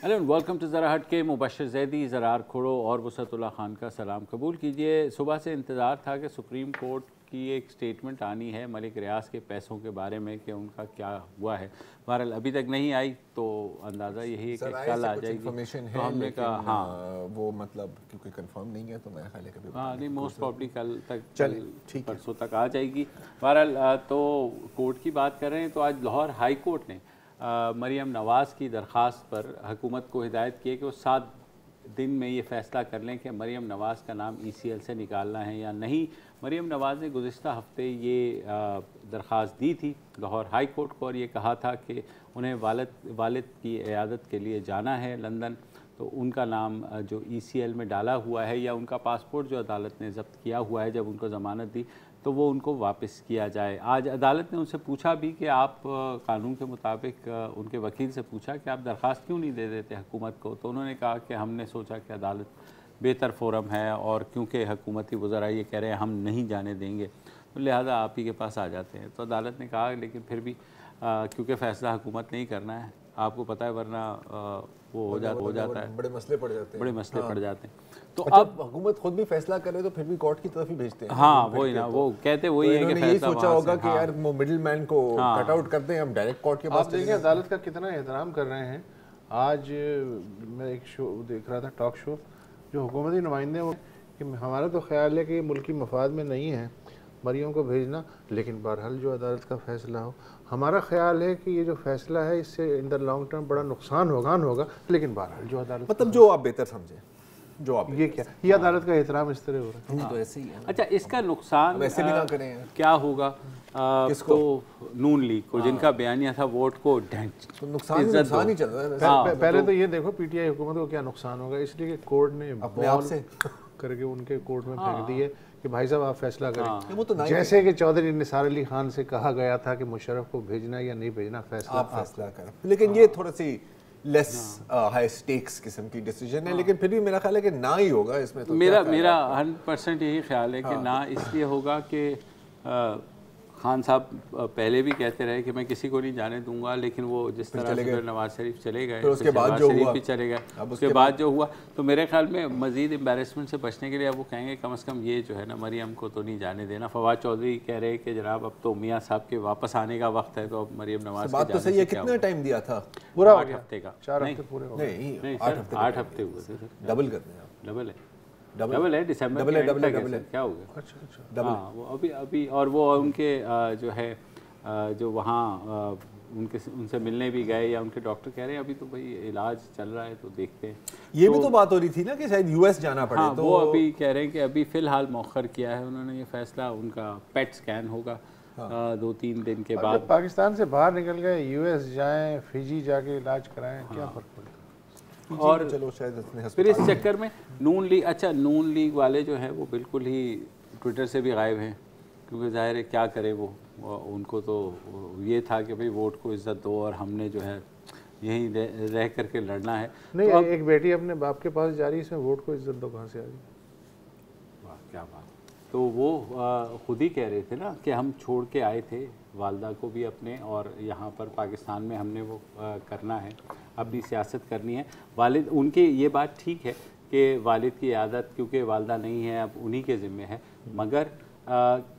Welcome to ذرا ہٹ کے مبشر زیدی، زرار کھوڑو اور وسعت اللہ خان کا سلام قبول کیجئے۔ صبح سے انتظار تھا کہ سپریم کورٹ کی ایک سٹیٹمنٹ آنی ہے ملک ریاض کے پیسوں کے بارے میں کہ ان کا کیا ہوا ہے، بہرحال ابھی تک نہیں آئی، تو اندازہ یہی ہے کہ کل آ جائے گی۔ تو ہم نے کہا ہاں وہ مطلب کیونکہ کنفرم نہیں ہے تو میں خیال ہے کہ ہاں نہیں موسٹ پرابلی کل تک پرسوں تک آ جائے گی۔ بہرحال تو کورٹ کی بات کر رہے ہیں تو آج لاہور ہائی کورٹ نے مریم نواز کی درخواست پر حکومت کو ہدایت کی ہے کہ وہ 7 دن میں یہ فیصلہ کر لیں کہ مریم نواز کا نام ECL سے نکالنا ہے یا نہیں۔ مریم نواز نے گزشتہ ہفتے یہ درخواست دی تھی لاہور ہائی کورٹ کو اور یہ کہا تھا کہ انہیں والد کی عیادت کے لیے جانا ہے لندن، تو ان کا نام جو ECL میں ڈالا ہوا ہے یا ان کا پاسپورٹ جو عدالت نے ضبط کیا ہوا ہے جب ان کو ضمانت دی تو وہ ان کو واپس کیا جائے۔ آج عدالت نے ان سے پوچھا بھی کہ آپ قانون کے مطابق ان کے وکیل سے پوچھا کہ آپ درخواست کیوں نہیں دے دیتے حکومت کو، تو انہوں نے کہا کہ ہم نے سوچا کہ عدالت بہتر فورم ہے اور کیونکہ حکومتی وزراء یہ کہہ رہے ہیں ہم نہیں جانے دیں گے تو لہٰذا آپ ہی کے پاس آ جاتے ہیں۔ تو عدالت نے کہا لیکن پھر بھی کیونکہ فیصلہ حکومت نہیں کرنا ہے، آپ کو پتہ ہے ورنہ وہ ہو جاتا ہے، بڑے مسئلے پڑ جاتے ہیں۔ تو اب حکومت خود بھی فیصلہ کرے تو پھر بھی کورٹ کی طرف ہی بھیجتے ہیں۔ ہاں وہی نا، وہ کہتے وہی ہے کہ فیصلہ یہ سوچا ہوگا کہ یار وہ مڈل مین کو کٹ آؤٹ کرتے ہیں، ہم ڈائریکٹ کورٹ کے پاس۔ آپ دیکھیں عدالت کا کتنا احترام کر رہے ہیں۔ آج میں ایک شو دیکھ رہا تھا، ٹاک شو، جو حکومتی نمائندے ہیں کہ ہمارا تو خیال ہے کہ یہ ملکی مفاد میں نہیں ہے مریم کو بھیجنا، لیکن بہرحال جو عدالت کا فیصلہ ہو، ہمارا خیال ہے کہ یہ جو فیصلہ ہے اس سے ان دا لانگ ٹرم بڑا نقصان ہوگا، لیکن بہرحال جو عدالت مطلب جو آپ بہتر سمجھیں، جو آپ یہ کیا یہ عدالت کا احترام اس طرح ہو رہا ہے۔ تو ایسے ہی ہے۔ اچھا اس کا نقصان ویسے بھی نہ کریں کیا ہوگا تو نون لیگ کو جن کا بیانیہ تھا ووٹ کو نقصان ہی چل رہا ہے۔ پہلے تو یہ دیکھو پی ٹی آئی حکومت کو کیا نقصان ہوگا، اس لیے کہ کورٹ نے اپنے آپ سے کر کے ان کے کورٹ میں پھینک دی ہے کہ بھائی صاحب آپ فیصلہ کریں، جیسے کہ چودھری نثار علی خان سے کہا گیا تھا کہ مشرف کو بھیجنا یا نہیں بھیجنا فیصلہ کریں، لیکن یہ تھوڑا سی لیس ہائی سٹیکس قسم کی ڈیسیجن ہے، لیکن پھر بھی میرا خیال ہے کہ نہ ہی ہوگا اس میں۔ تو میرا 100% یہی خیال ہے کہ نہ اس لیے ہوگا کہ خان صاحب پہلے بھی کہتے رہے کہ میں کسی کو نہیں جانے دوں گا، لیکن وہ جس طرح سے نواز شریف چلے گئے، اس کے بعد جو ہوا بھی چلے گئے، اس کے بعد جو ہوا تو میرے خیال میں مزید امبیرسمنٹ سے بچنے کے لیے اب وہ کہیں گے کم از کم یہ جو ہے نا مریم کو تو نہیں جانے دینا۔ فواد چودھری کہہ رہے کہ جناب اب تو میاں صاحب کے واپس آنے کا وقت ہے، تو اب مریم نواز بات تو صحیح ہے۔ کتنا ٹائم دیا تھا؟ پورا 8 ہفتے کا، 4 ہفتے پورے ہو گئے۔ نہیں سر 8 ہفتے ہوئے تھے سر۔ ڈبل کرتے ہیں، ڈبل ہے دسمبر کیا ہو گیا؟ اچھا ہاں وہ ابھی اور وہ ان کے جو ہے جو وہاں ان سے ملنے بھی گئے یا ان کے ڈاکٹر کہہ رہے ہیں ابھی تو بھائی علاج چل رہا ہے تو دیکتے ہیں۔ یہ بھی تو بات ہو رہی تھی نا کہ شاید US جانا پڑے، ہاں وہ ابھی کہہ رہے ہیں کہ ابھی فی الحال مؤخر کیا ہے انہوں نے یہ فیصلہ، ان کا پیٹ سکین ہوگا 2-3 دن کے بعد۔ پاکستان سے باہر نکل گئے US جائیں، فیجی جا کے علاج کرائیں، کیا فرق پڑے؟ اور پھر اس چکر میں نون لیگ والے جو ہیں وہ بالکل ہی ٹویٹر سے بھی غائب ہیں، کیونکہ ظاہر ہے کیا کرے وہ ان کو تو یہ تھا کہ بھئی ووٹ کو عزت دو اور ہم نے جو ہے یہیں رہ کر کے لڑنا ہے۔ نہیں ایک بیٹی اپنے باپ کے پاس جا رہی ہے، اس میں ووٹ کو عزت دو کہاں سے آ گئی؟ واہ کیا بات! تو وہ خود ہی کہہ رہے تھے نا کہ ہم چھوڑ کے آئے تھے والدہ کو بھی اپنے، اور یہاں پر پاکستان میں ہم نے وہ کرنا ہے، اپنی سیاست کرنی ہے۔ والد ان کی یہ بات ٹھیک ہے کہ والد کی عیادت کیونکہ والدہ نہیں ہے اب انہی کے ذمے ہے، مگر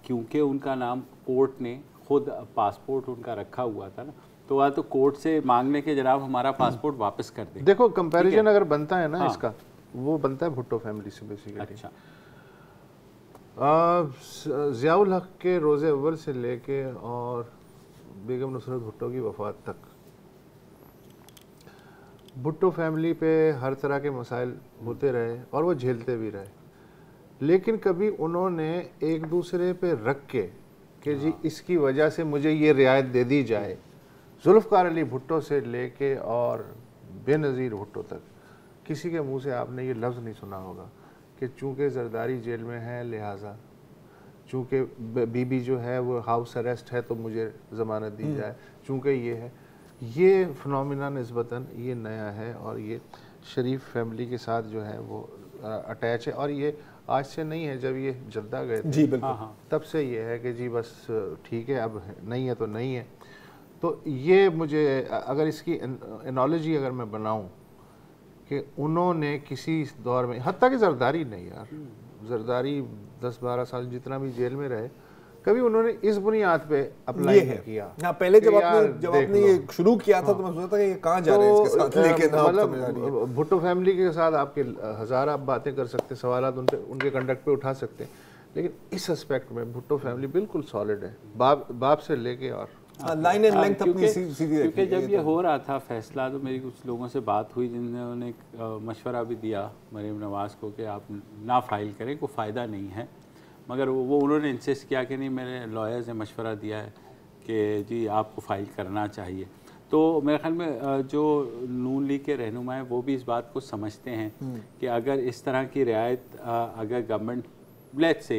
کیونکہ ان کا نام کورٹ نے خود پاسپورٹ ان کا رکھا ہوا تھا نا، تو وہ تو کورٹ سے مانگنے کے جناب ہمارا پاسپورٹ واپس کر دیں۔ دیکھو کمپیریزن اگر بنتا ہے نا اس کا، وہ بنتا ہے بھٹو فیملی سے بیسیکلی۔ اچھا ضیاء الحق کے روز اول سے لے کے اور بیگم نصرت بھٹو کی وفات تک بھٹو فیملی پہ ہر طرح کے مسائل ہوتے رہے اور وہ جھیلتے بھی رہے، لیکن کبھی انہوں نے ایک دوسرے پہ رکھ کے کہ جی اس کی وجہ سے مجھے یہ رعایت دے دی جائے، ذوالفقار علی بھٹو سے لے کے اور بے نظیر بھٹو تک کسی کے منہ سے آپ نے یہ لفظ نہیں سنا ہوگا کہ چونکہ زرداری جیل میں ہے لہٰذا، چونکہ بی بی جو ہے وہ ہاؤس اریسٹ ہے تو مجھے ضمانت دی جائے، چونکہ یہ ہے۔ یہ فنومینا نسبتاً یہ نیا ہے اور یہ شریف فیملی کے ساتھ جو ہے وہ اٹیچ ہے، اور یہ آج سے نہیں ہے، جب یہ جدہ گئے تھے جی بالکل تب سے یہ ہے کہ جی بس ٹھیک ہے، اب نہیں ہے تو نہیں ہے۔ تو یہ مجھے اگر اس کی انالوجی اگر میں بناؤں کہ انہوں نے کسی دور میں، حتیٰ کہ زرداری نہیں یار، زرداری 10-12 سال جتنا بھی جیل میں رہے، کبھی انہوں نے اس بنیاد پہ اپلائی نہیں کیا. ہاں پہلے جب آپ نے یہ شروع کیا تھا تو میں سوچا تھا کہ یہ کہاں جا رہے ہیں اس کے ساتھ، لیکن مطلب بھٹو فیملی کے ساتھ آپ کے ہزار آپ باتیں کر سکتے، سوالات ان کے کنڈکٹ پہ اٹھا سکتے ہیں، لیکن اس اسپیکٹ میں بھٹو فیملی بالکل سالڈ ہے، باپ سے لے کے. اور لائن اینڈ لینتھ اپنی سیدھی، کیونکہ جب یہ ہو رہا تھا فیصلہ تو میری کچھ لوگوں سے بات ہوئی جنہوں نے مشورہ بھی دیا مریم نواز کو کہ آپ نہ فائل کریں، کوئی فائدہ نہیں ہے، مگر وہ انہوں نے انسسٹ کیا کہ نہیں، میرے لائرز نے مشورہ دیا ہے کہ جی آپ کو فائل کرنا چاہیے. تو میرے خیال میں جو نون لیگ کے رہنما ہیں وہ بھی اس بات کو سمجھتے ہیں کہ اگر اس طرح کی رعایت اگر گورنمنٹ لیٹس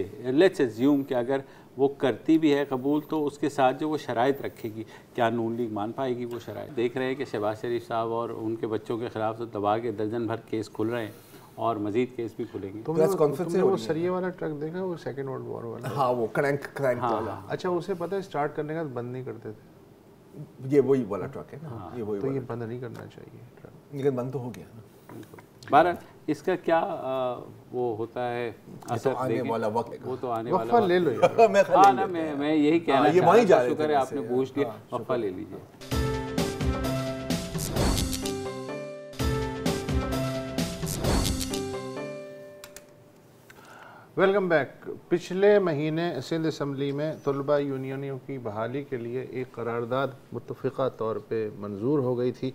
ایزیوم کہ اگر وہ کرتی بھی ہے قبول، تو اس کے ساتھ جو وہ شرائط رکھے گی، کیا نون لیگ مان پائے گی وہ شرائط؟ دیکھ رہے ہیں کہ شہباز شریف صاحب اور ان کے بچوں کے خلاف تو دبا کے درجن بھر کیس کھل رہے ہیں اور مزید کیس بھی کھلیں گے. تم نے وہ سریے والا ٹرک دیکھا، وہ سیکنڈ ورلڈ وار والا؟ ہاں وہ کرینک والا. اچھا اسے پتہ ہے اسٹارٹ کرنے کا بند نہیں کرتے تھے، یہ وہی والا ٹرک ہے نا، یہ وہی. تو یہ بند نہیں کرنا چاہیے ٹرک، لیکن بند تو ہو گیا نا. بہرحال اس کا کیا وہ ہوتا ہے اثر آنے والا وقت، وہ تو آنے والا وقفہ لے لو یار. ہاں نا، میں یہی کہنا یہ وہیں جا رہے تھے، شکر ہے آپ نے پوچھ لیا، وقفہ لے لیجیے. Welcome back. پچھلے مہینے سندھ اسمبلی میں طلبہ یونینوں کی بحالی کے لیے ایک قرارداد متفقہ طور پہ منظور ہو گئی تھی.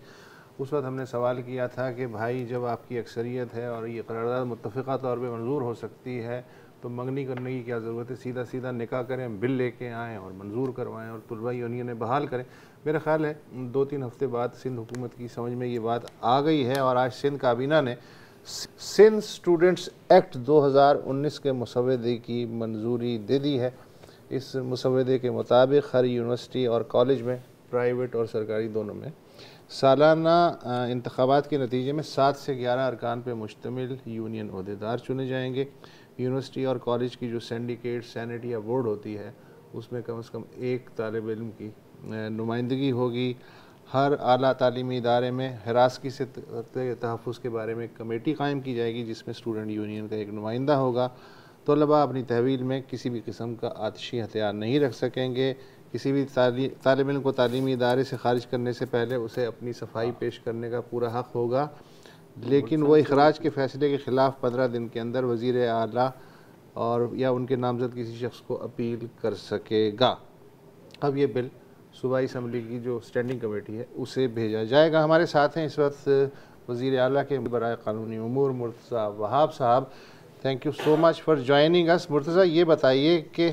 اس وقت ہم نے سوال کیا تھا کہ بھائی جب آپ کی اکثریت ہے اور یہ قرارداد متفقہ طور پہ منظور ہو سکتی ہے تو منگنی کرنے کی کیا ضرورت ہے، سیدھا نکاح کریں، بل لے کے آئیں اور منظور کروائیں اور طلبہ یونینیں بحال کریں. میرا خیال ہے 2-3 ہفتے بعد سندھ حکومت کی سمجھ میں یہ بات آ گئی ہے اور آج سندھ کابینہ نے سندھ اسٹوڈنٹس ایکٹ 2019 کے مسودے کی منظوری دے دی ہے. اس مسودے کے مطابق ہر یونیورسٹی اور کالج میں، پرائیویٹ اور سرکاری دونوں میں، سالانہ انتخابات کے نتیجے میں 7 سے 11 ارکان پہ مشتمل یونین عہدیدار چنے جائیں گے. یونیورسٹی اور کالج کی جو سینڈیکیٹ، سینٹ یا بورڈ ہوتی ہے اس میں کم از کم ایک طالب علم کی نمائندگی ہوگی. ہر اعلیٰ تعلیمی ادارے میں ہراسگی سے تحفظ کے بارے میں ایک کمیٹی قائم کی جائے گی جس میں اسٹوڈنٹ یونین کا ایک نمائندہ ہوگا. طلباء اپنی تحویل میں کسی بھی قسم کا آتشی ہتھیار نہیں رکھ سکیں گے. کسی بھی طالب علم کو تعلیمی ادارے سے خارج کرنے سے پہلے اسے اپنی صفائی پیش کرنے کا پورا حق ہوگا، لیکن وہ اخراج کے فیصلے کے خلاف 15 دن کے اندر وزیر اعلیٰ اور یا ان کے نامزد کسی شخص کو اپیل کر سکے گا. اب یہ بل صوبائی اسمبلی کی جو اسٹینڈنگ کمیٹی ہے اسے بھیجا جائے گا. ہمارے ساتھ ہیں اس وقت وزیر اعلیٰ کے برائے قانونی امور Murtaza Wahab sahab. Thank you so much for joining us. Murtaza یہ بتائیے کہ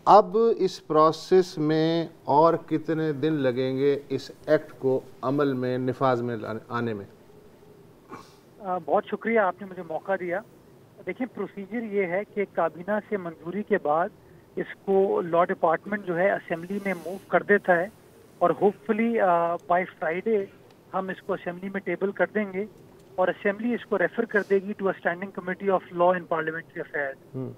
اب اس پروسیس میں اور کتنے دن لگیں گے اس ایکٹ کو عمل میں، نفاذ میں آنے میں؟ بہت شکریہ، آپ نے مجھے موقع دیا. دیکھیں پروسیجر یہ ہے کہ کابینہ سے منظوری کے بعد اس کو لا ڈپارٹمنٹ جو ہے اسمبلی میں موو کر دیتا ہے اور ہوپ فلی بائی فرائیڈے ہم اس کو اسمبلی میں ٹیبل کر دیں گے اور اسمبلی اس کو ریفر کر دے گی to standing committee of law and parliamentary affairs.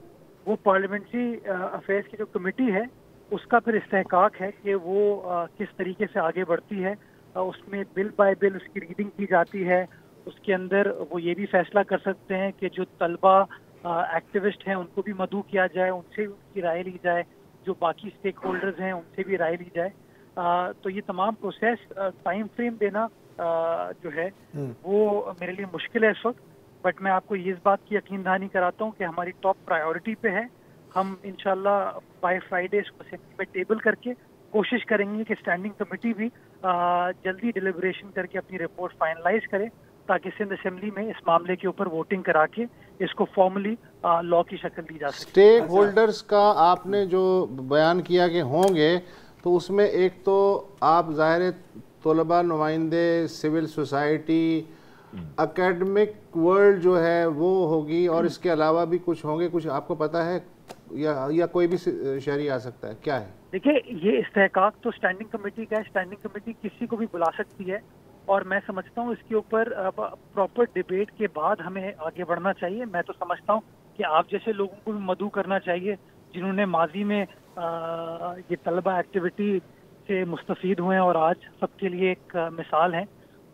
وہ پارلیمنٹری افیئرز کی جو کمیٹی ہے اس کا پھر استحقاق ہے کہ وہ کس طریقے سے آگے بڑھتی ہے. اس میں بل بائی بل اس کی ریڈنگ کی جاتی ہے. اس کے اندر وہ یہ بھی فیصلہ کر سکتے ہیں کہ جو طلبہ ایکٹیوسٹ ہیں ان کو بھی مدعو کیا جائے، ان سے ان کی رائے لی جائے، جو باقی اسٹیک ہولڈرز ہیں ان سے بھی رائے لی جائے. تو یہ تمام پروسیس ٹائم فریم دینا جو ہے وہ میرے لیے مشکل ہے اس وقت، بٹ میں آپ کو اس بات کی یقین دہانی کراتا ہوں کہ ہماری ٹاپ پرائیورٹی پہ ہے. ہم انشاءاللہ بائی فرائیڈے اس کو اسمبلی میں ٹیبل کر کے کوشش کریں گے کہ اسٹینڈنگ کمیٹی بھی جلدی ڈیلیبریشن کر کے اپنی رپورٹ فائنلائز کرے تاکہ سندھ اسمبلی میں اس معاملے کے اوپر ووٹنگ کرا کے اس کو فارملی لا کی شکل دی جا سکے. اسٹیک ہولڈرز کا آپ نے جو بیان کیا کہ ہوں گے، تو اس میں ایک تو آپ ظاہر طلباء نمائندے، سول سوسائٹی، اکیڈمک ورلڈ جو ہے وہ ہوگی، اور اس کے علاوہ بھی کچھ ہوں گے، کچھ آپ کو پتہ ہے یا کوئی بھی شہری آ سکتا ہے؟ کیا ہے؟ دیکھیے یہ استحقاق تو اسٹینڈنگ کمیٹی کا ہے. اسٹینڈنگ کمیٹی کسی کو بھی بلا سکتی ہے اور میں سمجھتا ہوں اس کے اوپر پراپر ڈیبیٹ کے بعد ہمیں آگے بڑھنا چاہیے. میں تو سمجھتا ہوں کہ آپ جیسے لوگوں کو بھی مدعو کرنا چاہیے جنہوں نے ماضی میں یہ طلبہ ایکٹیویٹی سے مستفید ہوئے ہیں اور آج سب کے لیے ایک مثال ہیں.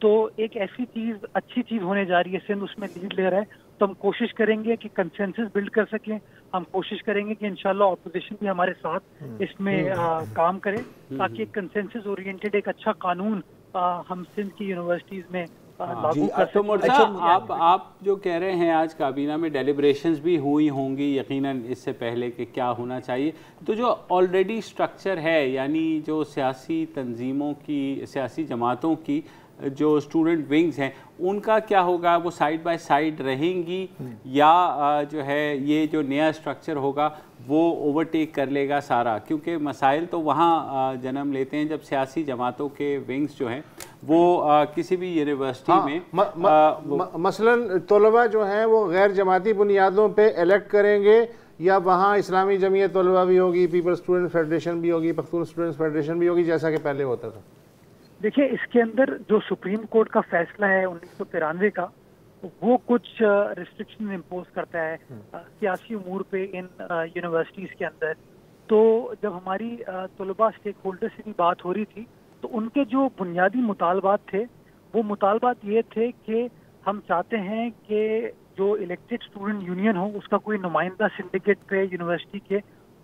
تو ایک ایسی چیز اچھی چیز ہونے جا رہی ہے, سندھ اس میں لیڈ لے رہا ہے, تو ہم کوشش کریں گے کہ کنسنسس بلڈ کر سکیں. ہم کوشش کریں گے کہ انشاءاللہ اپوزیشن بھی ہمارے ساتھ اس میں کام کرے تاکہ ایک کنسنسس اورینٹڈ ایک اچھا قانون ہم سندھ کی یونیورسٹیز میں لاگو کر سکیں. تو مرزا آپ جو کہہ رہے ہیں آج کابینہ میں ڈیلیبریشنز بھی ہوئی ہوں گی یقیناً اس سے پہلے کہ کیا ہونا چاہیے, تو جو آلریڈی سٹرکچر ہے یعنی جو سیاسی تنظیموں کی, سیاسی جماعتوں کی جو اسٹوڈنٹ ونگز ہیں ان کا کیا ہوگا؟ وہ سائڈ بائی سائڈ رہیں گی یا جو ہے یہ جو نیا اسٹرکچر ہوگا وہ اوورٹیک کر لے گا سارا؟ کیونکہ مسائل تو وہاں جنم لیتے ہیں جب سیاسی جماعتوں کے ونگز جو ہیں وہ کسی بھی یونیورسٹی میں مثلاً طلباء جو ہیں وہ غیر جماعتی بنیادوں پہ الیکٹ کریں گے, یا وہاں اسلامی جمعیت طلباء بھی ہوگی, پیپل اسٹوڈنٹ فیڈریشن بھی ہوگی, پختون اسٹوڈنٹ فیڈریشن بھی ہوگی, جیسا کہ پہلے ہوتا تھا؟ دیکھیں اس کے اندر جو سپریم کورٹ کا فیصلہ ہے 1993 کا, وہ کچھ ریسٹرکشن امپوز کرتا ہے سیاسی امور پہ ان یونیورسٹیز کے اندر. تو جب ہماری طلباء اسٹیک ہولڈر سے بھی بات ہو رہی تھی تو ان کے جو بنیادی مطالبات تھے وہ مطالبات یہ تھے کہ ہم چاہتے ہیں کہ جو الیکٹڈ اسٹوڈنٹ یونین ہو اس کا کوئی نمائندہ سنڈیکیٹ پہ یونیورسٹی کے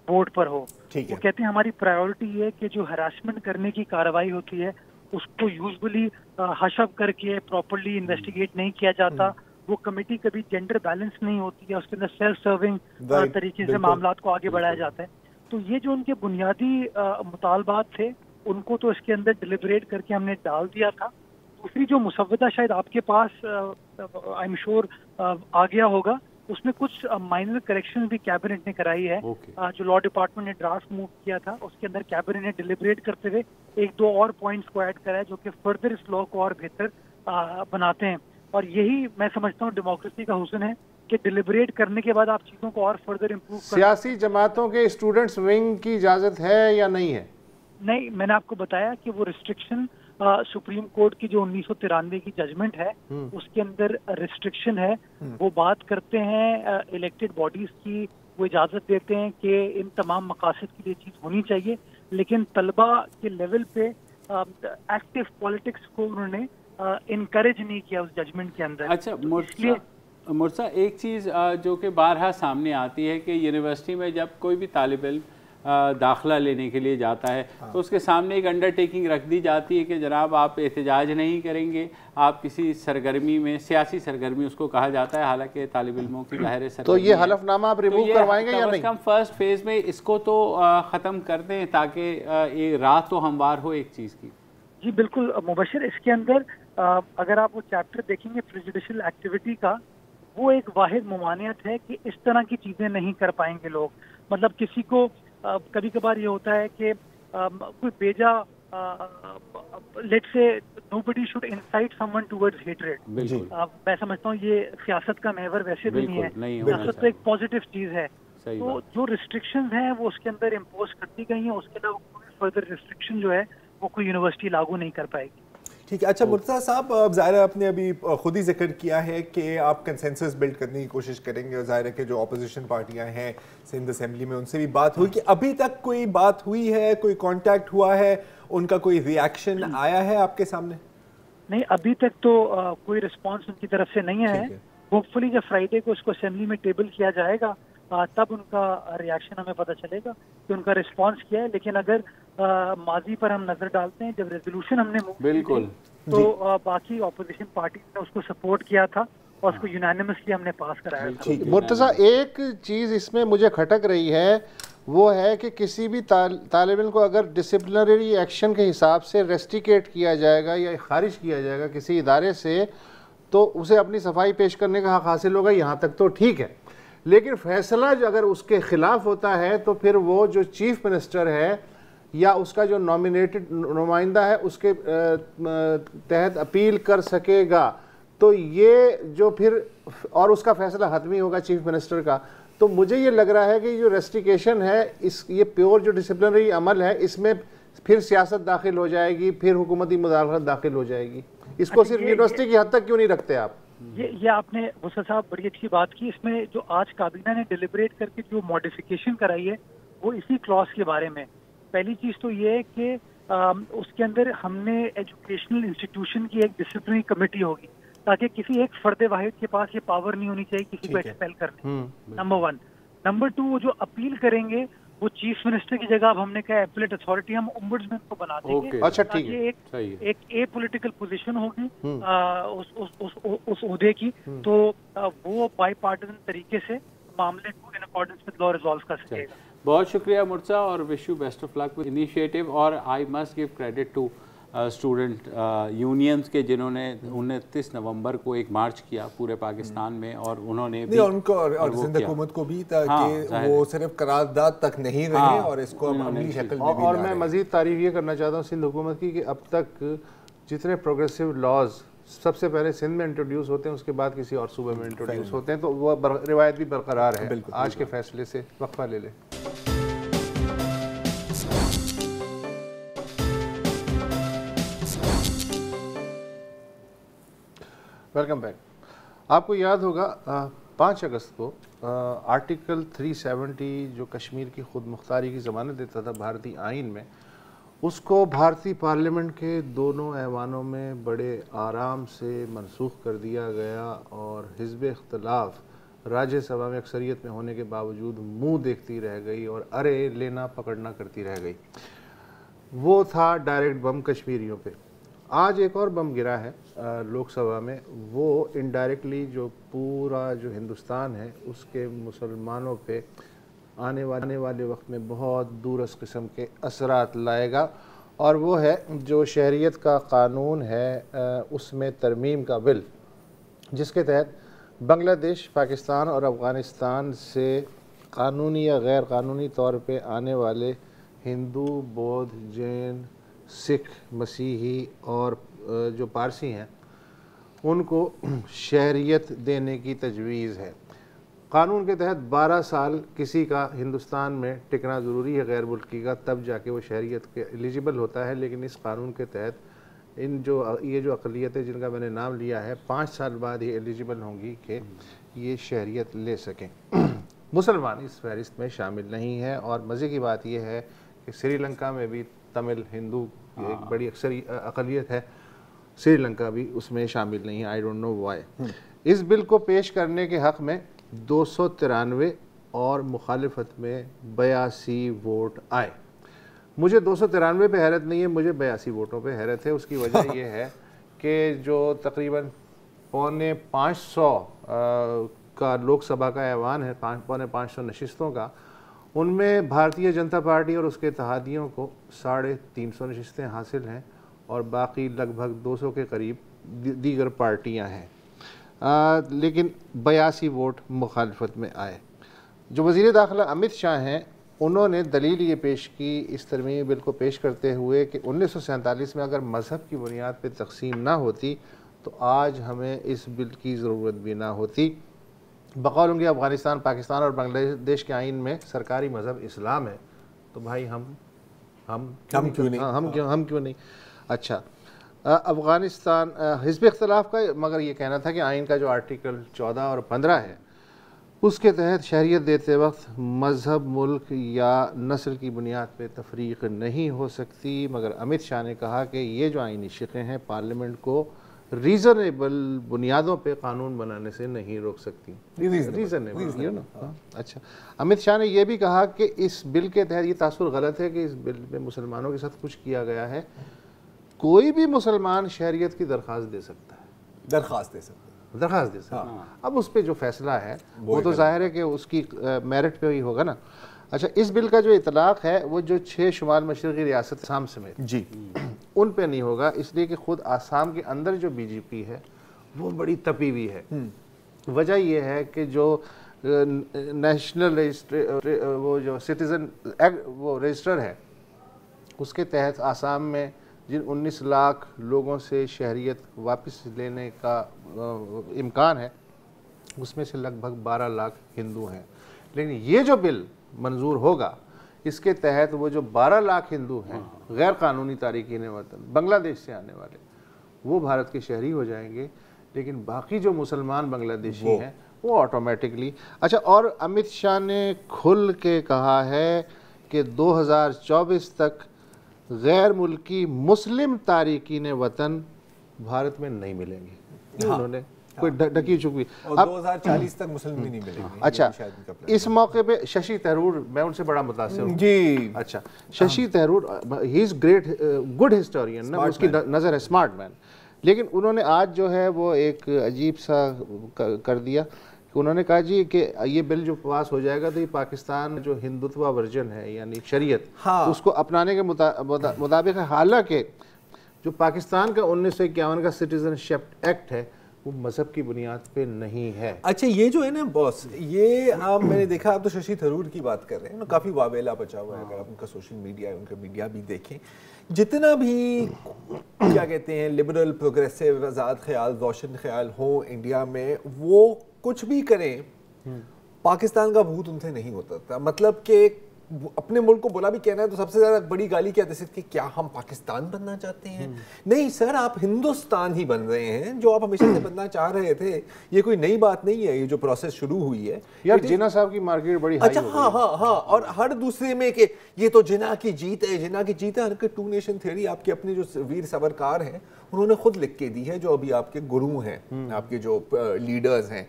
بورڈ پر ہو. وہ کہتے ہیں ہماری پرائیورٹی یہ کہ جو ہراسمنٹ کرنے کی کارروائی ہوتی ہے اس کو یوزلی ہش اپ کر کے پراپرلی انویسٹیگیٹ نہیں کیا جاتا. وہ کمیٹی کبھی جینڈر بیلنس نہیں ہوتی ہے, اس کے اندر سیلف سرونگ طریقے سے معاملات کو آگے بڑھایا جاتا ہے. تو یہ جو ان کے بنیادی مطالبات تھے ان کو تو اس کے اندر ڈیلیبریٹ کر کے ہم نے ڈال دیا تھا. دوسری جو مسودہ شاید آپ کے پاس آئی ایم شور آ گیا ہوگا, اس میں کچھ مائنر کریکشن بھی کیبنٹ نے کرائی ہے. جو لا ڈپارٹمنٹ نے ڈرافٹ موو کیا تھا اس کے اندر کیبنٹ نے ڈیلیبریٹ کرتے ہوئے ایک دو اور پوائنٹس کو ایڈ کرا ہے جو کہ فردر اس لا کو اور بہتر بناتے ہیں. اور یہی میں سمجھتا ہوں ڈیموکریسی کا حسن ہے کہ ڈیلیبریٹ کرنے کے بعد آپ چیزوں کو اور فردر امپروو کریں. سیاسی جماعتوں کے اسٹوڈنٹس ونگ کی اجازت ہے یا نہیں ہے؟ نہیں, میں نے آپ کو بتایا کہ وہ ریسٹرکشن سپریم کورٹ کی جو 1993 کی ججمنٹ ہے اس کے اندر ریسٹرکشن ہے. وہ بات کرتے ہیں الیکٹڈ باڈیز کی, وہ اجازت دیتے ہیں کہ ان تمام مقاصد کے لیے چیز ہونی چاہیے, لیکن طلبہ کے لیول پہ ایکٹیو پالیٹکس کو انہوں نے انکریج نہیں کیا اس ججمنٹ کے اندر. اچھا مرزا, ایک چیز جو کہ بارہا سامنے آتی ہے کہ یونیورسٹی میں جب کوئی بھی طالب علم داخلہ لینے کے لیے جاتا ہے تو اس کے سامنے ایک انڈر ٹیکنگ رکھ دی جاتی ہے کہ جناب آپ احتجاج نہیں کریں گے, آپ کسی سرگرمی میں, سیاسی سرگرمی اس کو کہا جاتا ہے, حالانکہ طالب علموں کی ظاہر سرگرمی. تو یہ حلف نامہ آپ ریموو کروائیں گے یا نہیں؟ کم فرسٹ فیز میں اس کو تو ختم کر دیں تاکہ راہ تو ہموار ہو ایک چیز کی. جی بالکل مبشر, اس کے اندر اگر آپ وہ چیپٹر دیکھیں گے پریجوڈیشل ایکٹیویٹی کا, وہ ایک واحد ممانعت ہے کہ اس طرح کی چیزیں نہیں کر پائیں گے لوگ. مطلب کسی کو کبھی کبھار یہ ہوتا ہے کہ کوئی بیجا لیٹ سے nobody should incite someone towards hatred. میں سمجھتا ہوں یہ سیاست کا محور ویسے بھی نہیں ہے, سیاست تو ایک پازیٹیو چیز ہے. تو جو ریسٹرکشنز ہیں وہ اس کے اندر امپوز کرتی گئی ہیں, اس کے علاوہ کوئی فردر ریسٹرکشن جو ہے وہ کوئی یونیورسٹی لاگو نہیں کر پائے گی. ٹھیک ہے. اچھا مرتضیٰ صاحب, ظاہر ہے آپ نے ابھی خود ہی ذکر کیا ہے کہ آپ کنسنسس بلڈ کرنے کی کوشش کریں گے, اور ظاہر ہے کہ جو اپوزیشن پارٹیاں ہیں سندھ اسمبلی میں ان سے بھی بات ہوئی, کہ ابھی تک کوئی بات ہوئی ہے, کوئی کانٹیکٹ ہوا ہے, ان کا کوئی ری ایکشن آیا ہے آپ کے سامنے؟ نہیں, ابھی تک تو کوئی رسپانس ان کی طرف سے نہیں ہے. ہوپ فلی جب فرائیڈے کو اس کو اسمبلی میں ٹیبل کیا جائے گا تب ان کا ری ایکشن ہمیں پتہ چلے گا کہ ان کا رسپانس کیا ہے. لیکن اگر ماضی پر ہم نظر ڈالتے ہیں, جب ریزولوشن ہم نے بالکل تو باقی اپوزیشن پارٹی نے اس کو سپورٹ کیا تھا اور اس کو یونانیمسلی ہم نے پاس کرایا تھا. مرتضیٰ, ایک چیز اس میں مجھے کھٹک رہی ہے, وہ ہے کہ کسی بھی طالب علم کو اگر ڈسپلنری ایکشن کے حساب سے ریسٹیکیٹ کیا جائے گا یا خارج کیا جائے گا کسی ادارے سے, تو اسے اپنی صفائی پیش کرنے کا حق حاصل ہوگا, یہاں تک تو ٹھیک ہے. لیکن فیصلہ جو اگر اس کے خلاف ہوتا ہے تو پھر وہ جو چیف منسٹر ہے یا اس کا جو نامینیٹڈ نمائندہ ہے اس کے تحت اپیل کر سکے گا. تو یہ جو پھر اور اس کا فیصلہ حتمی ہوگا چیف منسٹر کا. تو مجھے یہ لگ رہا ہے کہ جو ریسٹیکیشن ہے, یہ پیور جو ڈسپلنری عمل ہے, اس میں پھر سیاست داخل ہو جائے گی, پھر حکومتی مداخلت داخل ہو جائے گی. اس کو صرف یونیورسٹی کی حد تک کیوں نہیں رکھتے آپ؟ یہ آپ نے وسط صاحب بڑی اچھی بات کی. اس میں جو آج کابینہ نے ڈیلیبریٹ کر کے جو ماڈیفیکیشن کرائی ہے وہ اسی کلاس کے بارے میں. پہلی چیز تو یہ ہے کہ اس کے اندر ہم نے ایجوکیشنل انسٹیٹیوشن کی ایک ڈسپلنری کمیٹی ہوگی تاکہ کسی ایک فرد واحد کے پاس یہ پاور نہیں ہونی چاہیے کسی کو ایکسپیل کرنے. نمبر 1. نمبر 2, وہ جو اپیل کریں گے وہ چیف منسٹر کی جگہ اب ہم نے کہا ایپلیٹ اتھارٹی ہم اومبڈسمین کو بنا دیں گے. اچھا ٹھیک ہے. ایک اے پولیٹیکل پوزیشن ہوگی اس عہدے کی, تو وہ بائی پارٹیزن طریقے سے معاملے کو in accordance with law resolve کر سکے گا. بہت شکریہ مرزا اور wish you best of luck with initiative. اور I must give credit to student unions کے جنہوں نے 29 نومبر کو ایک مارچ کیا پورے پاکستان میں, اور انہوں نے بھی ان کو اور سندھ حکومت کو بھی کہ وہ صرف قرارداد تک نہیں رہے اور اس کو عملی شکل میں بھی. اور میں مزید تعریف یہ کرنا چاہتا ہوں سندھ حکومت کی کہ اب تک جتنے پروگریسو لاز سب سے پہلے سندھ میں انٹروڈیوس ہوتے ہیں, اس کے بعد کسی اور صوبے میں انٹروڈیوس ہوتے ہیں, تو وہ روایت بھی برقرار ہے. آج کے فیصلے سے وقفہ لے لیں. Welcome back. آپ کو یاد ہوگا 5 اگست کو آرٹیکل 370 جو کشمیر کی خود مختاری کی ضمانت دیتا تھا بھارتی آئین میں, اس کو بھارتی پارلیمنٹ کے دونوں ایوانوں میں بڑے آرام سے منسوخ کر دیا گیا, اور حزب اختلاف راجیہ سبھا میں اکثریت میں ہونے کے باوجود منہ دیکھتی رہ گئی اور ارے لینا پکڑنا کرتی رہ گئی. وہ تھا ڈائریکٹ بم کشمیریوں پہ. آج ایک اور بم گرا ہے لوک سبھا میں, وہ انڈائریکٹلی جو پورا جو ہندوستان ہے اس کے مسلمانوں پہ آنے والے وقت میں بہت دورس قسم کے اثرات لائے گا, اور وہ ہے جو شہریت کا قانون ہے اس میں ترمیم کا بل, جس کے تحت بنگلہ دیش, پاکستان اور افغانستان سے قانونی یا غیر قانونی طور پہ آنے والے ہندو, بودھ, جین, سکھ, مسیحی اور جو پارسی ہیں ان کو شہریت دینے کی تجویز ہے. قانون کے تحت 12 سال کسی کا ہندوستان میں ٹکنا ضروری ہے غیر ملکی کا, تب جا کے وہ شہریت کے ایلیجیبل ہوتا ہے. لیکن اس قانون کے تحت یہ جو اقلیتیں جن کا میں نے نام لیا ہے 5 سال بعد ہی ایلیجیبل ہوں گی کہ یہ شہریت لے سکیں. مسلمان اس فہرست میں شامل نہیں ہے, اور مزے کی بات یہ ہے کہ سری لنکا میں بھی تمل ہندو ایک بڑی اقلیت ہے, سری لنکا بھی اس میں شامل نہیں ہے. I don't know Y. اس بل کو پیش کرنے کے حق میں 293 اور مخالفت میں 82 ووٹ آئے. مجھے 293 پہ حیرت نہیں ہے, مجھے 82 ووٹوں پہ حیرت ہے. اس کی وجہ یہ ہے کہ جو تقریباً 550 کا لوک سبھا کا ایوان ہے, 550 نشستوں کا, ان میں بھارتیہ جنتا پارٹی اور اس کے اتحادیوں کو 350 نشستیں حاصل ہیں, اور باقی لگ بھگ 200 کے قریب دیگر پارٹیاں ہیں. لیکن 82 ووٹ مخالفت میں آئے. جو وزیر داخلہ امت شاہ ہیں انہوں نے دلیل یہ پیش کی اس ترمیمی بل کو پیش کرتے ہوئے کہ 1947 میں اگر مذہب کی بنیاد پہ تقسیم نہ ہوتی تو آج ہمیں اس بل کی ضرورت بھی نہ ہوتی. بقول ان کے افغانستان, پاکستان اور بنگلہ دیش کے آئین میں سرکاری مذہب اسلام ہے, تو بھائی ہم کیوں نہیں. اچھا, افغانستان حزب اختلاف کا مگر یہ کہنا تھا کہ آئین کا جو آرٹیکل 14 اور 15 ہے اس کے تحت شہریت دیتے وقت مذہب, ملک یا نسل کی بنیاد پہ تفریق نہیں ہو سکتی. مگر امت شاہ نے کہا کہ یہ جو آئینی شقیں ہیں پارلیمنٹ کو ریزنیبل بنیادوں پہ قانون بنانے سے نہیں روک سکتی. ریزنیبل. اچھا, امت شاہ نے یہ بھی کہا کہ اس بل کے تحت یہ تاثر غلط ہے کہ اس بل میں مسلمانوں کے ساتھ کچھ کیا گیا ہے. کوئی بھی مسلمان شہریت کی درخواست دے سکتا ہے, درخواست دے سکتا ہے. اب اس پہ جو فیصلہ ہے وہ تو ظاہر ہے کہ اس کی میرٹ پہ ہی ہوگا نا. اچھا, اس بل کا جو اطلاق ہے وہ جو 6 شمال مشرقی ریاست آسام سمیت جی ان پہ نہیں ہوگا, اس لیے کہ خود آسام کے اندر جو بی جے پی ہے وہ بڑی تپی ہوئی ہے. وجہ یہ ہے کہ جو نیشنل وہ جو سٹیزن وہ رجسٹر ہے اس کے تحت آسام میں جن 19 لاکھ لوگوں سے شہریت واپس لینے کا امکان ہے اس میں سے لگ بھگ 12 لاکھ ہندو ہیں. لیکن یہ جو بل منظور ہوگا اس کے تحت وہ جو 12 لاکھ ہندو ہیں غیر قانونی تارکین وطن بنگلہ دیش سے آنے والے, وہ بھارت کے شہری ہو جائیں گے. لیکن باقی جو مسلمان بنگلہ دیشی ہیں وہ آٹومیٹکلی. اچھا, اور امت شاہ نے کھل کے کہا ہے کہ 2024 تک غیر ملکی مسلم تارکین وطن بھارت میں نہیں ملیں گے. انہوں نے کوئی ڈکی چکی. اور 2040 تک مسلم بھی نہیں ملیں گے. اچھا, اس موقع پہ ششی تھرور, میں ان سے بڑا متاثر ہوں. جی اچھا, ششی تھرور ہی از گریٹ, گڈ ہسٹورین نا, اس کی نظر ہے, اسمارٹ مین. لیکن انہوں نے آج جو ہے وہ ایک عجیب سا کر دیا کہ انہوں نے کہا جی کہ یہ بل جو پاس ہو جائے گا تو یہ پاکستان جو ہندوتوا ورژن ہے یعنی شریعت اس کو اپنانے کے مطابق ہے. حالانکہ جو پاکستان کا 1951 کا سٹیزن شپ ایکٹ ہے وہ مذہب کی بنیاد پہ نہیں ہے. اچھا, یہ جو ہے نا باس, یہ میں نے دیکھا, آپ تو ششی تھرور کی بات کر رہے ہیں, کافی واویلا بچا ہوا ہے. اگر آپ ان کا سوشل میڈیا, ان کا میڈیا بھی دیکھیں, جتنا بھی کیا کہتے ہیں لبرل, پروگریسو, آزاد خیال, روشن خیال ہوں انڈیا میں, وہ کچھ بھی کریں, پاکستان کا بھوت ان سے نہیں ہوتا تھا. مطلب کہ اپنے ملک کو بلا بھی کہنا ہے تو سب سے زیادہ بڑی گالی کیا دیتے کہ کیا ہم پاکستان بننا چاہتے ہیں؟ نہیں سر, آپ ہندوستان ہی بن رہے ہیں جو آپ ہمیشہ سے بننا چاہ رہے تھے. یہ کوئی نئی بات نہیں ہے, یہ جو پروسیس شروع ہوئی ہے. یار جناح صاحب کی مارکیٹ بڑی ہائی. اچھا, ہاں, اور ہر دوسرے میں کہ یہ تو جناح کی جیت ہے, جناح کی جیت ہے. کہ ٹو نیشن تھیوری آپ کے اپنے جو ویر سورکار ہیں انہوں نے خود لکھ کے دی ہے, جو ابھی آپ کے گرو ہیں, آپ کے جو لیڈرز ہیں.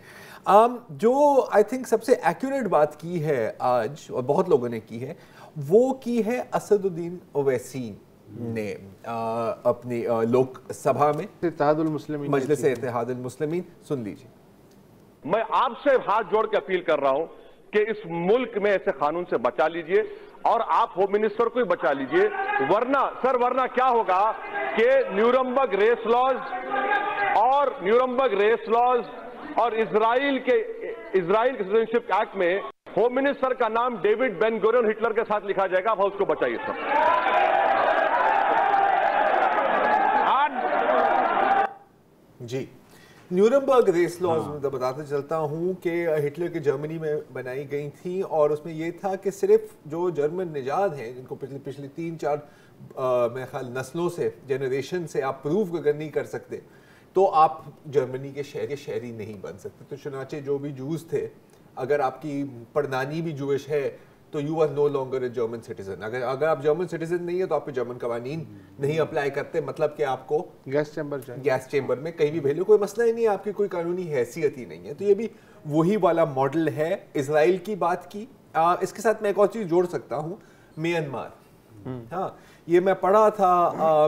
جو آئی تھنک سب سے ایکوریٹ بات کی ہے آج, اور بہت لوگوں نے کی ہے, وہ کی ہے اسد الدین اویسی نے اپنی لوک سبھا میں, اتحاد المسلمین, مجلس اتحاد المسلمین. سن لیجیے. میں آپ سے ہاتھ جوڑ کے اپیل کر رہا ہوں کہ اس ملک میں ایسے قانون سے بچا لیجئے, اور آپ ہوم منسٹر کو ہی بچا لیجئے, ورنہ کیا ہوگا کہ نیورمبرگ ریس لاز اور اسرائیل کے سٹیزنشپ ایکٹ میں ہوم منسٹر کا نام ڈیوڈ بین گورین ہٹلر کے ساتھ لکھا جائے گا. آپ اس کو بچائیے سر. جی, نیورمبرگ ریس لاز میں بتاتے چلتا ہوں کہ ہٹلر کی جرمنی میں بنائی گئی تھی, اور اس میں یہ تھا کہ صرف جو جرمن نژاد ہیں جن کو پچھلی 3-4 میرے خیال نسلوں سے, جنریشن سے آپ پروف اگر نہیں کر سکتے تو آپ جرمنی کے شہری نہیں بن سکتے. تو چنانچہ جو بھی جوز تھے, اگر آپ کی پڑنانی بھی جوش ہے تو you are no longer a German citizen. اگر آپ جرمن سٹیزن نہیں ہے تو آپ پہ جرمن قوانین نہیں اپلائی کرتے, مطلب کہ آپ کو گیس چیمبر چاہیے, گیس چیمبر میں کہیں بھی بھیجو, کوئی مسئلہ ہی نہیں ہے, آپ کی کوئی قانونی حیثیت ہی نہیں ہے. تو یہ بھی وہی والا ماڈل ہے. اسرائیل کی بات کی, اس کے ساتھ میں ایک اور چیز جوڑ سکتا ہوں, میانمار. ہاں, یہ میں پڑھا تھا,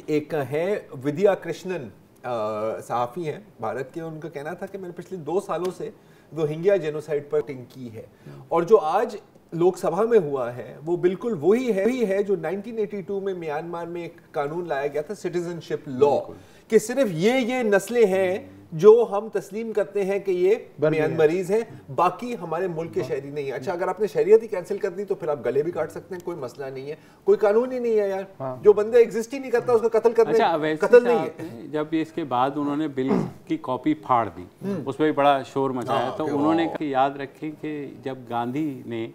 ایک ہے ودیا کرشنن, صحافی ہیں بھارت کے, ان کا کہنا تھا کہ میں نے پچھلے 2 سالوں سے روہنگیا جینوسائیڈ پر ٹنگ کی ہے, اور جو آج لوک سبھا میں ہوا ہے وہ بالکل وہی ہے جو 1982 میں میانمار میں ایک قانون لایا گیا تھا, سٹیزن شپ لا, کہ صرف یہ نسلیں ہیں جو ہم تسلیم کرتے ہیں کہ یہ میانماریز ہیں, باقی ہمارے ملک کے شہری نہیں ہیں. اچھا, اگر آپ نے شہریت ہی کینسل کر دی تو پھر آپ گلے بھی کاٹ سکتے ہیں, کوئی مسئلہ نہیں ہے, کوئی قانون ہی نہیں ہے یار. جو بندہ ایگزسٹ ہی نہیں کرتا اس کا قتل کرنے قتل نہیں ہے. جب اس کے بعد انہوں نے بل کی کاپی پھاڑ دی, اس پہ بڑا شور مچایا, تو انہوں نے یاد رکھیں کہ جب گاندھی نے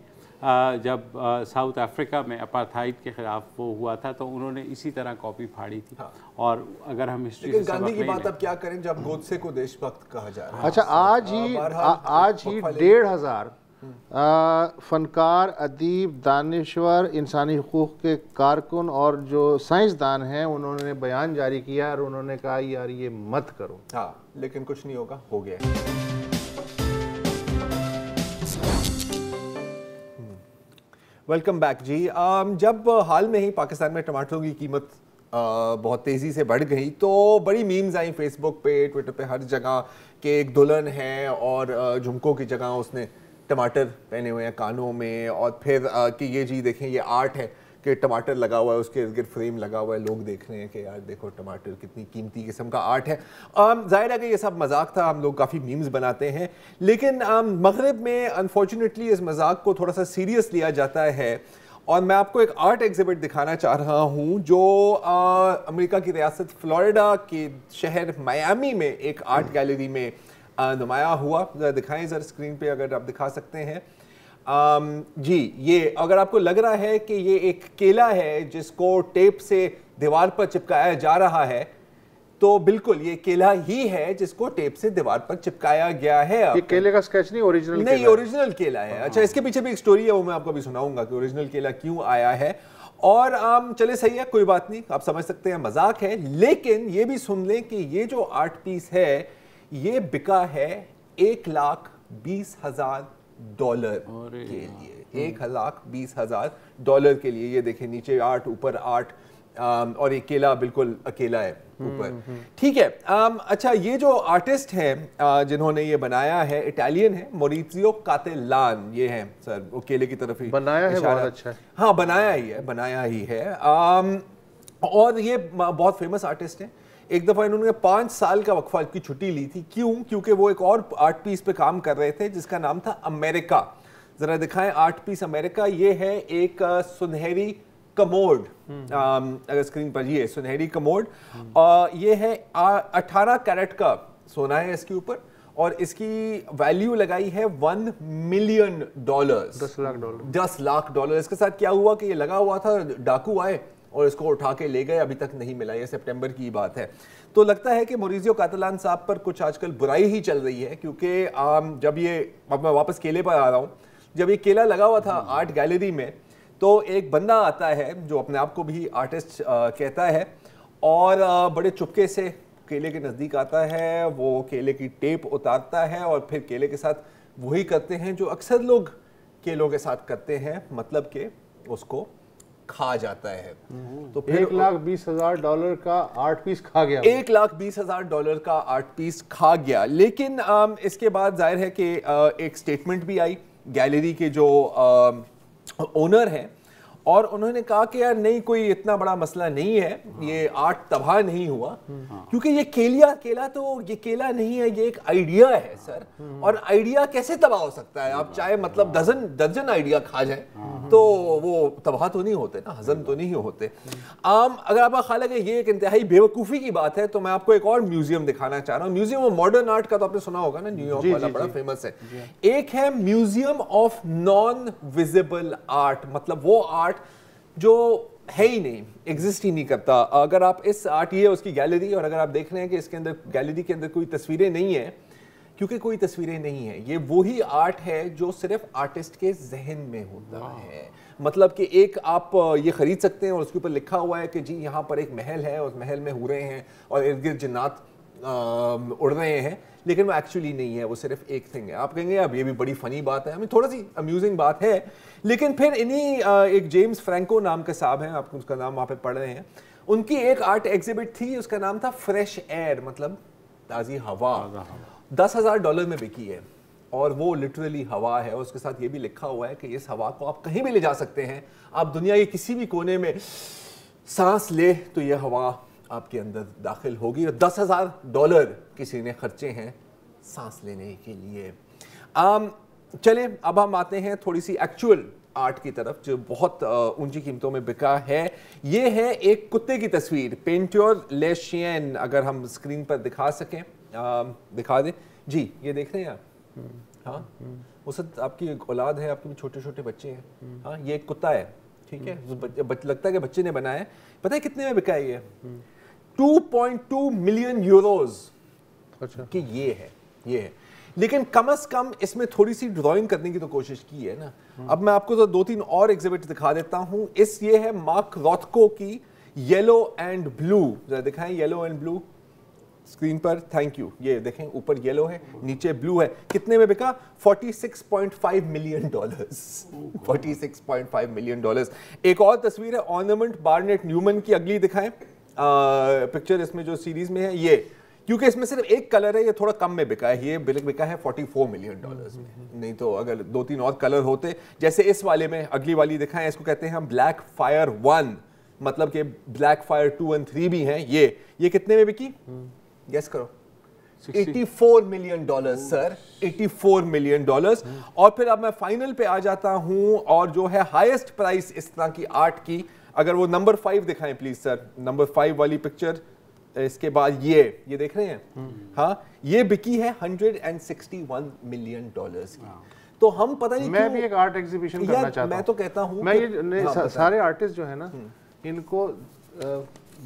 جب ساؤتھ افریقہ میں اپارتھائڈ کے خلاف وہ ہوا تھا تو انہوں نے اسی طرح کاپی پھاڑی تھی. اور اگر ہم ہسٹری سے گاندھی کی بات اب کیا کریں جب گودسے کو دیش بھکت کہا جا رہا ہے. اچھا, آج ہی 1,500 فنکار, ادیب, دانشور, انسانی حقوق کے کارکن اور جو سائنسدان ہیں انہوں نے بیان جاری کیا, اور انہوں نے کہا یار یہ مت کرو. ہاں, لیکن کچھ نہیں ہوگا, ہو گیا. ویلکم بیک جی. جب حال میں ہی پاکستان میں ٹماٹروں کی قیمت بہت تیزی سے بڑھ گئی تو بڑی میمز آئیں فیس بک پہ, ٹویٹر پہ, ہر جگہ کہ ایک دلہن ہے اور جھمکوں کی جگہ اس نے ٹماٹر پہنے ہوئے ہیں کانوں میں, اور پھر کہ یہ جی دیکھیں یہ آرٹ ہے کہ ٹماٹر لگا ہوا ہے, اس کے ارد گرد فریم لگا ہوا ہے, لوگ دیکھ رہے ہیں کہ یار دیکھو ٹماٹر کتنی قیمتی قسم کا آرٹ ہے. ظاہر ہے کہ یہ سب مذاق تھا, ہم لوگ کافی میمز بناتے ہیں, لیکن مغرب میں انفارچونیٹلی اس مذاق کو تھوڑا سا سیریس لیا جاتا ہے. اور میں آپ کو ایک آرٹ ایگزیبٹ دکھانا چاہ رہا ہوں جو امریکہ کی ریاست فلوریڈا کے شہر میامی میں ایک آرٹ گیلری میں نمایاں ہوا. دکھائیں ذرا اسکرین پہ اگر آپ دکھا سکتے ہیں. جی, یہ اگر آپ کو لگ رہا ہے کہ یہ ایک کیلا ہے جس کو ٹیپ سے دیوار پر چپکایا جا رہا ہے, تو بالکل یہ کیلا ہی ہے جس کو ٹیپ سے دیوار پر چپکایا گیا ہے. یہ کیلے کا سکیچ نہیں, اوریجنل اوریجنل کیلا ہے. اچھا, اس کے پیچھے بھی ایک سٹوری ہے, وہ میں آپ کو بھی سناؤں گا کہ اوریجنل کیلا کیوں آیا ہے. اور چلے صحیح ہے, کوئی بات نہیں, آپ سمجھ سکتے ہیں مذاق ہے, لیکن یہ بھی سن لیں کہ یہ جو آرٹ پیس ہے یہ بکا ہے $1,20,000 کے لیے, $1,20,000 کے لیے. یہ دیکھیں نیچے آرٹ, اوپر آرٹ, اور یہ کیلا بالکل اکیلا ہے اوپر. ٹھیک ہے. اچھا, یہ جو آرٹسٹ ہیں جنہوں نے یہ بنایا ہے اٹالین ہے, موریزیو کاتیلان. یہ ہیں سر, وہ کیلے کی طرف ہی بنایا ہے, بہت اچھا ہے. ہاں بنایا ہی ہے. اور یہ بہت فیمس آرٹسٹ ہیں. ایک دفعہ انہوں نے 5 سال کا وقفہ کی چھٹی لی تھی. کیوں؟ کیونکہ وہ ایک اور آرٹ پیس پہ کام کر رہے تھے جس کا نام تھا امریکہ. ذرا دکھائیں آرٹ پیس امریکہ. یہ ہے ایک سنہری کموڈ, اگر اسکرین پر یہ سنہری کموڈ, یہ ہے 18 کیرٹ کا سونا ہے اس کے اوپر, اور اس کی ویلیو لگائی ہے $1 ملین, $10 لاکھ. اس کے ساتھ کیا ہوا کہ یہ لگا ہوا تھا, ڈاکو آئے اور اس کو اٹھا کے لے گئے, ابھی تک نہیں ملا. یہ سپٹمبر کی بات ہے. تو لگتا ہے کہ موریزیو کاتیلان صاحب پر کچھ آج کل برائی ہی چل رہی ہے, کیونکہ جب یہ, اب میں واپس کیلے پر آ رہا ہوں, جب یہ کیلا لگا ہوا تھا آرٹ گیلری میں تو ایک بندہ آتا ہے جو اپنے آپ کو بھی آرٹسٹ کہتا ہے, اور بڑے چپکے سے کیلے کے نزدیک آتا ہے, وہ کیلے کی ٹیپ اتارتا ہے اور پھر کیلے کے ساتھ وہی کرتے ہیں جو اکثر لوگ کیلوں کے ساتھ کرتے ہیں, مطلب کہ اس کو کھا جاتا ہے. تو پھر $1,20,000 کا آرٹ پیس کھا گیا, $1,20,000 کا آرٹ پیس کھا گیا. لیکن اس کے بعد ظاہر ہے کہ ایک سٹیٹمنٹ بھی آئی گیلری کے جو اونر ہیں, اور انہوں نے کہا کہ یار نہیں, کوئی اتنا بڑا مسئلہ نہیں ہے, یہ آرٹ تباہ نہیں ہوا, کیونکہ یہ کیلا تو یہ کیلا نہیں ہے, یہ ایک آئیڈیا ہے سر. اور آئیڈیا کیسے تباہ ہو سکتا ہے؟ آپ چاہے مطلب درجن آئیڈیا کھا جائیں تو وہ تباہ تو نہیں ہوتے نا, ہضم تو نہیں ہوتے. اگر آپ کا خیال ہے کہ یہ ایک انتہائی بیوقوفی کی بات ہے تو میں آپ کو ایک اور میوزیم دکھانا چاہ رہا ہوں. میوزیم آف ماڈرن آرٹ کا تو آپ نے سنا ہوگا نا, نیو یارک والا بڑا فیمس ہے. ایک ہے museum of non visible art, مطلب وہ آرٹ جو ہے ہی نہیں, ایگزسٹ ہی نہیں کرتا. اگر آپ اس آرٹ, یہ اس کی گیلری, اور اگر آپ دیکھ رہے ہیں کہ اس کے اندر گیلری کے اندر کوئی تصویریں نہیں ہیں, کیونکہ کوئی تصویریں نہیں ہیں, یہ وہی آرٹ ہے جو صرف آرٹسٹ کے ذہن میں ہوتا ہے. مطلب کہ ایک آپ یہ خرید سکتے ہیں اور اس کے اوپر لکھا ہوا ہے کہ جی یہاں پر ایک محل ہے, اس محل میں ہو رہے ہیں اور ارد گرد جنات اڑ رہے ہیں, لیکن وہ ایکچولی نہیں ہے, وہ صرف ایک تھنگ ہے. آپ کہیں گے اب یہ بھی بڑی فنی بات ہے, ہمیں تھوڑا سی امیوزنگ بات ہے. لیکن پھر انہی ایک جیمز فرینکو نام کے صاحب ہیں, آپ اس کا نام وہاں پہ پڑھ رہے ہیں, ان کی ایک آرٹ ایگزیبٹ تھی, اس کا نام تھا فریش ایئر, مطلب تازی ہوا. $10,000 میں بکی ہے, اور وہ لٹرلی ہوا ہے, اور اس کے ساتھ یہ بھی لکھا ہوا ہے کہ اس ہوا کو آپ کہیں بھی لے جا سکتے ہیں, آپ دنیا کے کسی بھی کونے میں سانس لے تو یہ ہوا آپ کے اندر داخل ہوگی. اور $10,000 کسی نے خرچے ہیں سانس لینے کے لیے. چلیں اب ہم آتے ہیں تھوڑی سی ایکچوئل آرٹ کی طرف جو بہت اونچی قیمتوں میں بکا ہے. یہ ہے ایک کتے کی تصویر, پینٹور لیشین, اگر ہم اسکرین پر دکھا سکیں, دکھا دیں جی. یہ دیکھ رہے ہیں آپ؟ ہاں, اس وقت آپ کی اولاد ہے, آپ کے بھی چھوٹے چھوٹے بچے ہیں. ہاں, یہ ایک کتا ہے, ٹھیک ہے, لگتا ہے کہ بچے نے بنایا ہے. پتہ ہے کتنے میں بکا ہے یہ؟ 2.2 ملین یوروز. اچھا, کہ یہ ہے. لیکن کم از کم اس میں تھوڑی سی ڈرائنگ کرنے کی تو کوشش کی ہے نا. اب میں آپ کو 2-3 اور ایگزیبٹ دکھا دیتا ہوں. یہ ہے مارک روتھکو کی یلو اینڈ بلو. ذرا دکھائیں یلو اینڈ بلو اسکرین پر, تھینک یو. یہ دیکھیں اوپر یلو ہے, نیچے بلو ہے. کتنے میں بکا؟ $46.5 ملین. $46.5 ملین. ایک اور تصویر ہے آرنامنٹ بارنیٹ نیومن کی, اگلی دکھائیں پکچر اس میں جو سیریز میں ہے. یہ کیونکہ اس میں صرف ایک کلر ہے, یہ تھوڑا کم میں بکا ہے, یہ بکا ہے $44 ملین میں. نہیں تو اگر 2-3 اور کلر ہوتے, جیسے اس والے میں, اگلی والی دکھائیں, اس کو کہتے ہیں ہم بلیک فائر 1, مطلب کہ بلیک فائر 2 اور 3 بھی ہیں. یہ کتنے میں بکی؟ گیس کرو. $84 ملین سر, $84 ملین. اور پھر اب میں فائنل پہ آ جاتا ہوں, اور جو ہے ہائیسٹ پرائس اس طرح کی آرٹ کی, اگر وہ نمبر 5 دکھائیں پلیز سر, نمبر 5 والی پکچر. اس کے بعد یہ دیکھ رہے ہیں, ہاں, یہ بکی ہے $161 ملین کی. تو ہم پتہ نہیں, میں بھی ایک آرٹ ایگزیبیشن کرنا چاہتا ہوں. میں تو کہتا ہوں میں یہ سارے آرٹسٹ جو ہے نا, ان کو